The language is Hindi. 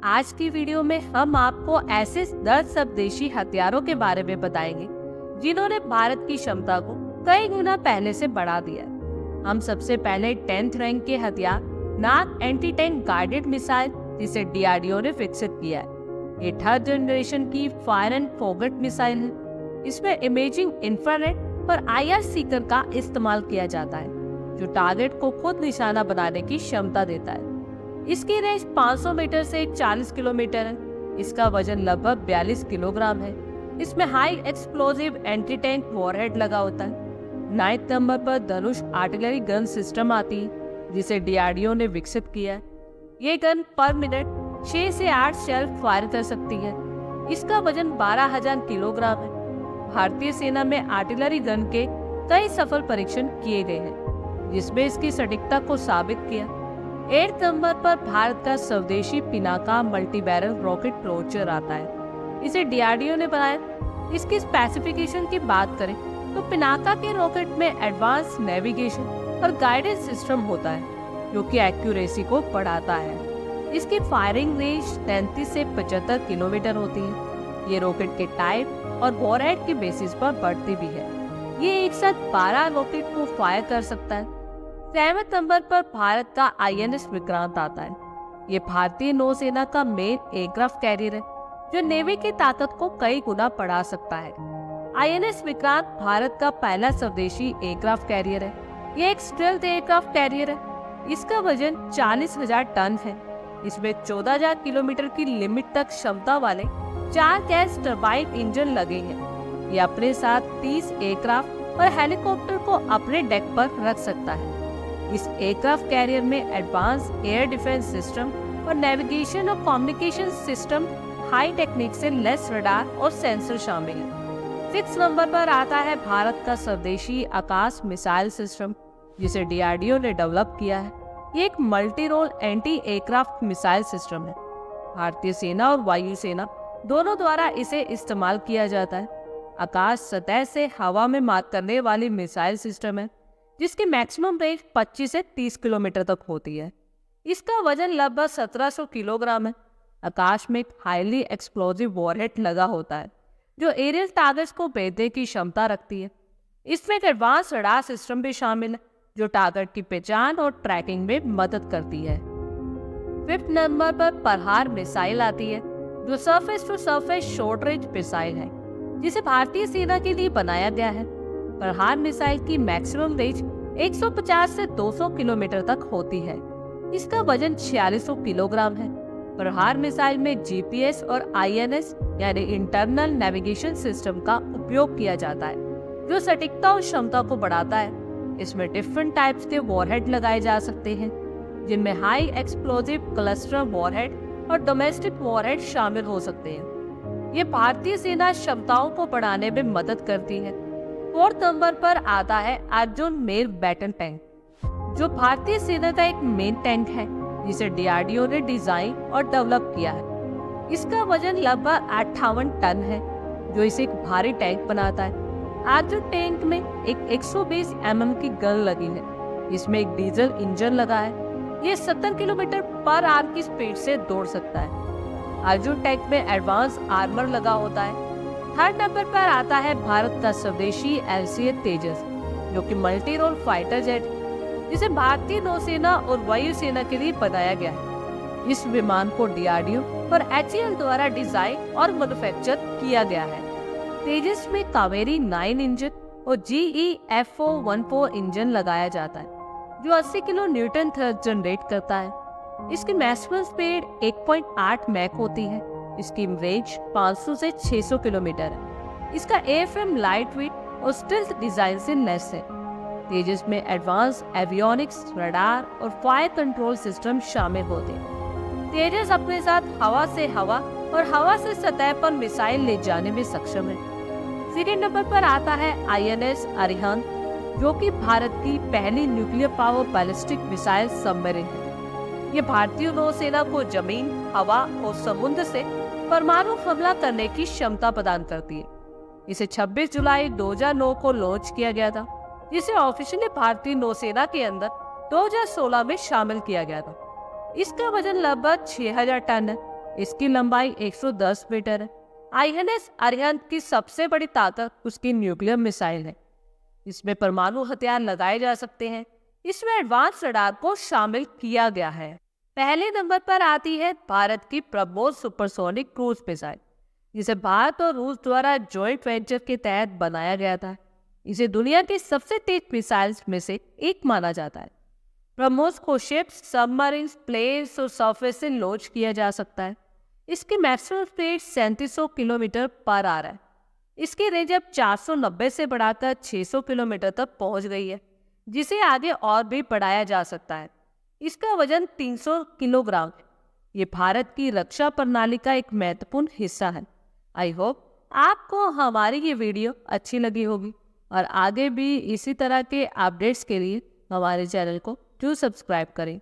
आज की वीडियो में हम आपको ऐसे 10 स्वदेशी हथियारों के बारे में बताएंगे जिन्होंने भारत की क्षमता को कई गुना पहले से बढ़ा दिया है। हम सबसे पहले 10th रैंक के हथियार नाग एंटी टैंक गाइडेड मिसाइल जिसे डीआरडीओ ने विकसित किया है। ये 3rd जनरेशन की फायर एंड फॉरगेट मिसाइल है। इसमें इमेजिंग इंफ्रारेड और आईआर सीकर का इस्तेमाल किया जाता है जो टारगेट को खुद निशाना बनाने की क्षमता देता है। इसकी रेंज 500 मीटर से 40 किलोमीटर है। इसका वजन लगभग 42 किलोग्राम है। इसमें high explosive anti tank warhead लगा होता है। 9th नंबर पर धनुष आर्टिलरी गन सिस्टम आती है जिसे डीआरडीओ ने विकसित किया है। ये गन पर मिनट 6 से 8 शेल फायर कर सकती है। इसका वजन 12,000 किलोग्राम है। भारतीय सेना में आर्टिलरी गन के कई सफल परीक्षण किए गए हैं जिसमें इसकी सटीकता को साबित किया। 8th नंबर पर भारत का स्वदेशी Pinaka multi barrel rocket launcher आता है। इसे डीआरडीओ ने बनाया। इसकी स्पेसिफिकेशन की बात करें तो पिनाका के रॉकेट में एडवांस नेविगेशन और गाइडेंस सिस्टम होता है जो कि एक्यूरेसी को बढ़ाता है। इसकी फायरिंग रेंज 33 से 75 किलोमीटर होती है। ये रॉकेट के टाइप और वॉरहेड के बेसिस पर बढ़ती भी है। ये एक साथ 12 रॉकेट को फायर कर सकता है। 7th नंबर पर भारत का आईएनएस विक्रांत आता है। ये भारतीय नौसेना का मेन एयरक्राफ्ट कैरियर है जो नेवी की ताकत को कई गुना बढ़ा सकता है। आईएनएस विक्रांत भारत का पहला स्वदेशी एयरक्राफ्ट कैरियर है। ये एक स्टेल्थ एयरक्राफ्ट कैरियर है। इसका वजन 40,000 टन है। इसमें 14,000 किलोमीटर की लिमिट तक क्षमता वाले 4 गैस टरबाइन इंजन लगे हैं। ये अपने साथ 30 एयरक्राफ्ट और हेलीकॉप्टर को अपने डेक पर रख सकता है। इस एयरक्राफ्ट कैरियर में एडवांस एयर डिफेंस सिस्टम और नेविगेशन और कम्युनिकेशन सिस्टम, हाई टेक्निक से लेस रडार और सेंसर शामिल है। 6th नंबर पर आता है भारत का स्वदेशी आकाश मिसाइल सिस्टम जिसे डीआरडीओ ने डेवलप किया है। ये एक multi role anti aircraft missile system है। भारतीय सेना और वायुसेना दोनों द्वारा इसे इस्तेमाल किया जाता है। आकाश सतह से हवा में मार करने वाली मिसाइल सिस्टम है जिसकी मैक्सिमम रेंज 25 से 30 किलोमीटर तक होती है। इसका वजन लगभग 1700 किलोग्राम है। आकाश में एक हाईली एक्सप्लोजिव वॉरहेड लगा होता है जो एरियल टारगेट्स को भेदने की क्षमता रखती है। इसमें एक एडवांस रडार सिस्टम भी शामिल है जो टारगेट की पहचान और ट्रैकिंग में मदद करती है। 5th नंबर पर प्रहार मिसाइल आती है जो surface to surface short range missile है जिसे भारतीय सेना के लिए बनाया गया है। प्रहार मिसाइल की मैक्सिमम रेंज 150 से 200 किलोमीटर तक होती है। इसका वजन 4600 किलोग्राम है। प्रहार मिसाइल में जीपीएस और आईएनएस यानी इंटरनल नेविगेशन सिस्टम का उपयोग किया जाता है जो सटीकता और क्षमता को बढ़ाता है। इसमें डिफरेंट टाइप्स के वॉरहेड लगाए जा सकते हैं जिनमें हाई एक्सप्लोजिव क्लस्टर वॉरहेड और डोमेस्टिक वॉरहेड शामिल हो सकते हैं। ये भारतीय सेना क्षमताओं को बढ़ाने में मदद करती है। 4th नंबर पर आता है अर्जुन मेल बैटल टैंक जो भारतीय सेना का एक मेन टैंक है जिसे डीआरडीओ ने डिजाइन और डेवलप किया है। इसका वजन लगभग 58 टन है जो इसे एक भारी टैंक बनाता है। अर्जुन टैंक में एक 120 mm की गन लगी है। इसमें एक डीजल इंजन लगा है। ये 70 किलोमीटर पर आवर की स्पीड से दौड़ सकता है। अर्जुन टैंक में एडवांस आर्मर लगा होता है। 3rd नंबर पर आता है भारत का स्वदेशी एलसीए तेजस जो कि मल्टी रोल फाइटर जेट जिसे भारतीय नौसेना और वायुसेना के लिए बनाया गया है। इस विमान को डीआरडीओ और एचएएल द्वारा डिजाइन और मैन्युफैक्चर किया गया है। तेजस में कावेरी 9 इंजन और GE-F414 इंजन लगाया जाता है जो 80 किलो न्यूटन थ्रस्ट जनरेट करता है। इसकी मैक्सिमम स्पीड 1.8 मैक होती है। इसकी रेंज 500 से 600 किलोमीटर है। इसका एएफएम लाइट वेट और स्टेल्थ डिजाइन से लैस है। तेजस में एडवांस एवियोनिक्स, रडार और फायर कंट्रोल सिस्टम शामिल होते हैं। तेजस अपने साथ हवा से हवा और हवा से सतह पर मिसाइल ले जाने में सक्षम है। 2nd नंबर पर आता है आईएनएस अरिहंत जो कि भारत की पहली nuclear power ballistic missile submarine है। ये भारतीय नौसेना को जमीन, हवा और समुद्र से परमाणु हमला करने की क्षमता प्रदान करती है। इसे 26 जुलाई 2009 को लॉन्च किया गया था जिसे ऑफिशियली भारतीय नौसेना के अंदर 2016 में शामिल किया गया था। इसका वजन लगभग 6000 टन है। इसकी लंबाई 110 मीटर है। आईएनएस अरिहंत की सबसे बड़ी ताकत उसकी न्यूक्लियर मिसाइल है। इसमें परमाणु हथियार लगाए जा सकते हैं। इसमें एडवांस रडार को शामिल किया गया है। पहले नंबर पर आती है भारत की ब्रह्मोस सुपरसोनिक क्रूज मिसाइल, जिसे भारत और रूस द्वारा जॉइंट वेंचर के तहत बनाया गया था। इसे दुनिया की सबसे तेज मिसाइल्स में से एक माना जाता है। ब्रह्मोस को शिप्स, सबमरीन्स, प्लेन्स और सरफेस से लॉन्च किया जा सकता है। इसकी maximum speed 3700 kilometre per hour है। इसकी रेंज अब 490 से बढ़ाकर 600 किलोमीटर तक पहुंच गई है, जिसे आगे और भी बढ़ाया जा सकता है। इसका वजन 300 किलोग्राम है। ये भारत की रक्षा प्रणाली का एक महत्वपूर्ण हिस्सा है। आई होप आपको हमारी ये वीडियो अच्छी लगी होगी और आगे भी इसी तरह के अपडेट्स के लिए हमारे चैनल को जरूर सब्सक्राइब करें।